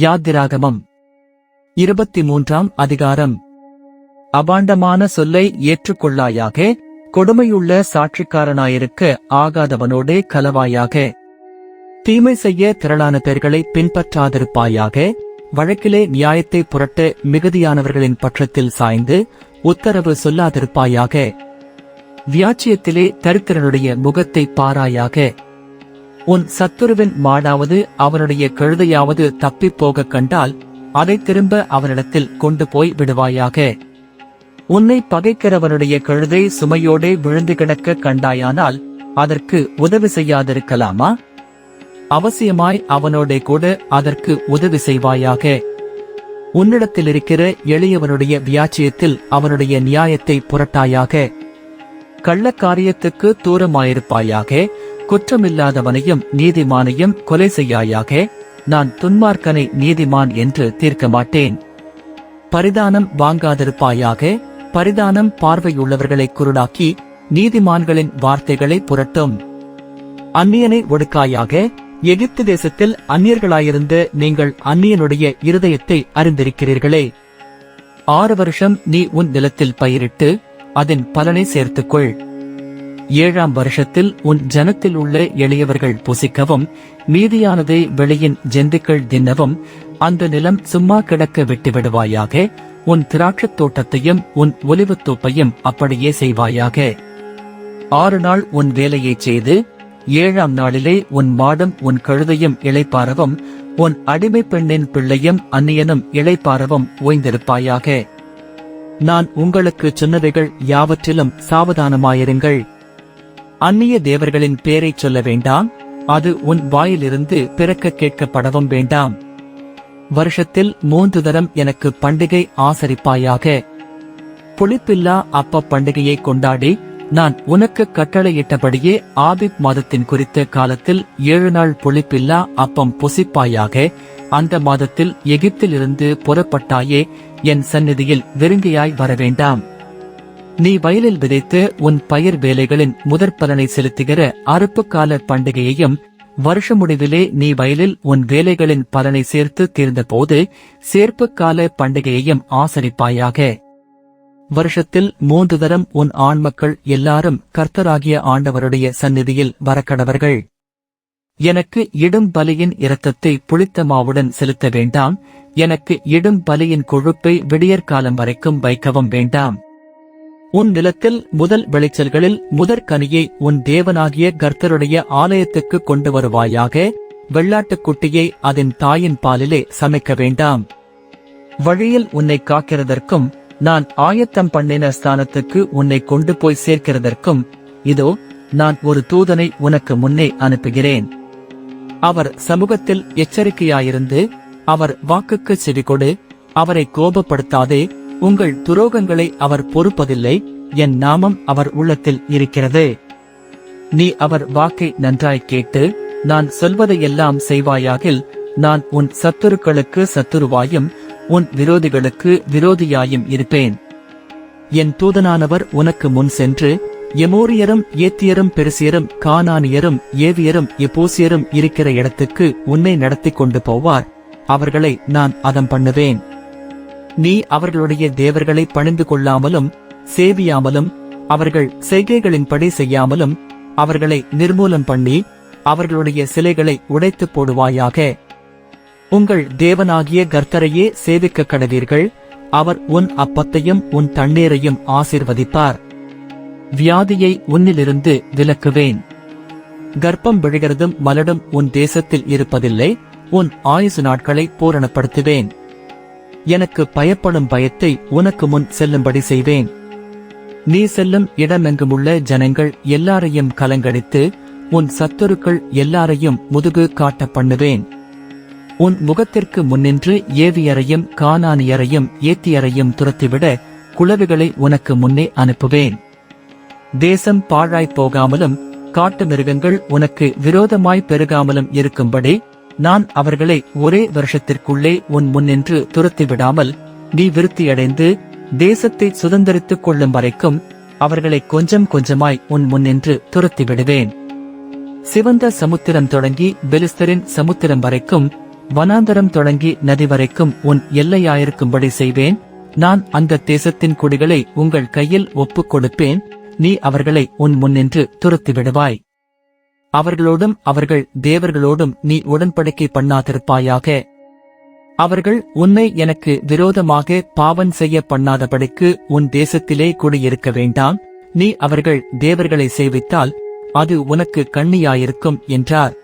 யாத்திராகமம் 23ஆம் அதிகாரம். அபாண்டமான சொல்லை ஏற்றுக்கொள்ளாயாக, கொடுமையுள்ள சாட்சிக்காரனாயிருக்க ஆகாதவனோடே கலவாயாக. தீமை செய்ய திரளான பேர்களை பின்பற்றாதிருப்பாயாக. வழக்கிலே நியாயத்தை புரட்ட மிகுதியானவர்களின் பட்சத்தில் சாய்ந்து உத்தரவு சொல்லாதிருப்பாயாக. வியாச்சியத்திலே தரித்திரனுடைய முகத்தை பாராயாக. உன் சத்துருவின் மாடாவது அவனுடைய கழுதையாவது தப்பிப்போகக் கண்டால் அதை திரும்ப அவனிடத்தில் கொண்டு போய் விடுவாயாக. உன்னை பகைக்கிறவனுடைய கழுதை சுமையோடே விழுந்து கிடக்க கண்டாயானால் அதற்கு உதவி செய்யாதிருக்கலாமா? அவசியமாய் அவனோடே கூட அதற்கு உதவி செய்வாயாக. உன்னிடத்தில் இருக்கிற எளியவனுடைய வியாச்சியத்தில் அவனுடைய நியாயத்தை புரட்டாயாக. கள்ளக்காரியத்துக்கு தூரமாயிருப்பாயாக. குற்றமில்லாதவனையும் நீதிமானையும் கொலை செய்யாயாக. நான் துன்மார்க்கனை நீதிமான் என்று தீர்க்க மாட்டேன். பரிதானம் வாங்காதிருப்பாயாக. பரிதானம் பார்வையுள்ளவர்களை குருடாக்கி நீதிமான்களின் வார்த்தைகளை புரட்டும். அந்நியனை ஒடுக்காயாக. எகிப்து தேசத்தில் அந்நியர்களாயிருந்த நீங்கள் அந்நியனுடைய இருதயத்தை அறிந்திருக்கிறீர்களே. 6 வருஷம் நீ உன் நிலத்தில் பயிரிட்டு அதன் பலனை சேர்த்துக்கொள். 7ஆம் வருஷத்தில் உன் ஜனத்தில் உள்ள எளியவர்கள் புசிக்கவும் மீதியானதை வெளியின் ஜந்துக்கள் தின்னவும் அந்த நிலம் சும்மா கிடக்க விட்டுவிடுவாயாக. உன் திராட்சத் தோட்டத்தையும் உன் ஒலிவுத் தோப்பையும் அப்படியே செய்வாயாக. 6 நாள் உன் வேலையைச் செய்து 7ஆம் நாளிலே உன் மாடும் உன் கழுதையும் இளைப்பாறவும் உன் அடிமை பெண்ணின் பிள்ளையும் அந்நியனும் இளைப்பாறவும் ஓய்ந்திருப்பாயாக. நான் உங்களுக்கு சொன்னவைகள் யாவற்றிலும் சாவதானமாயிருங்கள். அந்நிய தேவர்களின் பேரைச் சொல்ல வேண்டாம். அது உன் வாயிலிருந்து பிறக்க கேட்கப்படவும் வேண்டாம். வருஷத்தில் 3 தரம் எனக்கு பண்டிகை ஆசரிப்பாயாக. புளிப்பில்லா அப்ப பண்டிகையை கொண்டாடி நான் உனக்கு கட்டளையிட்டபடியே ஆபிப் மாதத்தின் குறித்த காலத்தில் 7 நாள் புளிப்பில்லா அப்பம் புசிப்பாயாக. அந்த மாதத்தில் எகிப்திலிருந்து புறப்பட்டாயே என் சந்நிதியில் விருங்கியாய் வரவேண்டாம். நீ வயலில் விதைத்து உன் பயிர் வேலைகளின் முதற்பலனை செலுத்துகிற அறுப்பு கால பண்டிகையையும் வருஷ முடிவிலே நீ வயலில் உன் வேலைகளின் பலனை சேர்த்து தீர்ந்தபோது சேர்ப்பு கால பண்டிகையையும் ஆசரிப்பாயாக. வருஷத்தில் 3 தரம் உன் ஆண்மக்கள் எல்லாரும் கர்த்தராகிய ஆண்டவருடைய சந்நிதியில் வரக்கடவர்கள். எனக்கு இடும் பலியின் இரத்தத்தை புளித்த மாவுடன் செலுத்த வேண்டாம். எனக்கு இடும் பலியின் கொழுப்பை விடியற்காலம் வரைக்கும் வைக்கவும் வேண்டாம். உன் நிலத்தில் முதல் விளைச்சல்களில் முதற்கனியை உன் தேவனாகிய கர்த்தருடைய ஆலயத்துக்கு கொண்டு வருவாயாக. வெள்ளாட்டுக்குட்டியை அதன் தாயின் பாலிலே சமைக்க வேண்டாம். வழியில் உன்னை காக்கிறதற்கும் நான் ஆயத்தம் பண்ணின ஸ்தானத்துக்கு உன்னை கொண்டு போய் சேர்க்கிறதற்கும் இதோ நான் ஒரு தூதனை உனக்கு முன்னே அனுப்புகிறேன். அவர் சமூகத்தில் எச்சரிக்கையாயிருந்து அவர் வாக்குக்கு செவிகொடு. அவரை கோபப்படுத்தாதே. உங்கள் துரோகங்களை அவர் பொறுப்பதில்லை. என் நாமம் அவர் உள்ளத்தில் இருக்கிறது. நீ அவர் வாக்கை நன்றாய் கேட்டு நான் சொல்வதையெல்லாம் செய்வாயாகில் நான் உன் சத்துருக்களுக்கு சத்துருவாயும் உன் விரோதிகளுக்கு விரோதியாயும் இருப்பேன். என் தூதனானவர் உனக்கு முன் சென்று எமோரியரும் ஏத்தியரும் பெருசியரும் கானானியரும் ஏவியரும் எபூசியரும் இருக்கிற இடத்துக்கு உன்னை நடத்தி கொண்டு போவார். அவர்களை நான் அதம் பண்ணுவேன். நீ அவர்களுடைய தேவர்களை பணிந்து கொள்ளாமலும் சேவியாமலும் அவர்கள் செய்கைகளின்படி செய்யாமலும் அவர்களை நிர்மூலம் பண்ணி அவர்களுடைய சிலைகளை உடைத்து போடுவாயாக. உங்கள் தேவனாகிய கர்த்தரையே சேவிக்க கடவீர்கள். அவர் உன் அப்பத்தையும் உன் தண்ணீரையும் ஆசீர்வதிப்பார். வியாதியை உன்னிலிருந்து விலக்குவேன். கர்ப்பம் விழுகிறதும் மலடும் உன் தேசத்தில் இருப்பதில்லை. உன் ஆயுசு நாட்களை பூரணப்படுத்துவேன். எனக்கு பயப்படும் பயத்தை உனக்கு முன் செல்லும்படி செய்வேன். நீ செல்லும் இடமெங்குமுள்ள ஜனங்கள் எல்லாரையும் கலங்கடித்து உன் சத்துருக்கள் எல்லாரையும் முதுகு காட்ட பண்ணுவேன். உன் முகத்திற்கு முன்னின்று ஏவியரையும் கானானியரையும் ஏத்தியரையும் துரத்திவிட குளவிகளை உனக்கு முன்னே அனுப்புவேன். தேசம் பாழாய்ப் போகாமலும் காட்டு மிருகங்கள் உனக்கு விரோதமாய் பெருகாமலும் இருக்கும்படி நான் அவர்களை ஒரே வருஷத்திற்குள்ளே உன் முன்னின்று துரத்திவிடாமல் நீ விருத்தியடைந்து தேசத்தை சுதந்தரித்துக் கொள்ளும் வரைக்கும் அவர்களை கொஞ்சம் கொஞ்சமாய் உன் முன்னின்று துரத்திவிடுவேன். சிவந்த சமுத்திரம் தொடங்கி பெலிஸ்தரின் சமுத்திரம் வரைக்கும் வனாந்தரம் தொடங்கி நதி வரைக்கும் உன் எல்லையாயிருக்கும்படி செய்வேன். நான் அந்த தேசத்தின் குடிகளை உங்கள் கையில் ஒப்புக் கொடுப்பேன். நீ அவர்களை உன் முன்னின்று துரத்தி விடுவாய். அவர்களோடும் அவர்கள் தேவர்களோடும் நீ உடன்படிக்கை பண்ணாதிருப்பாயாக. அவர்கள் உன்னை எனக்கு விரோதமாக பாவம் செய்ய பண்ணாதபடிக்கு உன் தேசத்திலே குடியிருக்க வேண்டாம். நீ அவர்கள் தேவர்களை சேவித்தால் அது உனக்கு கண்ணியாயிருக்கும் என்றார்.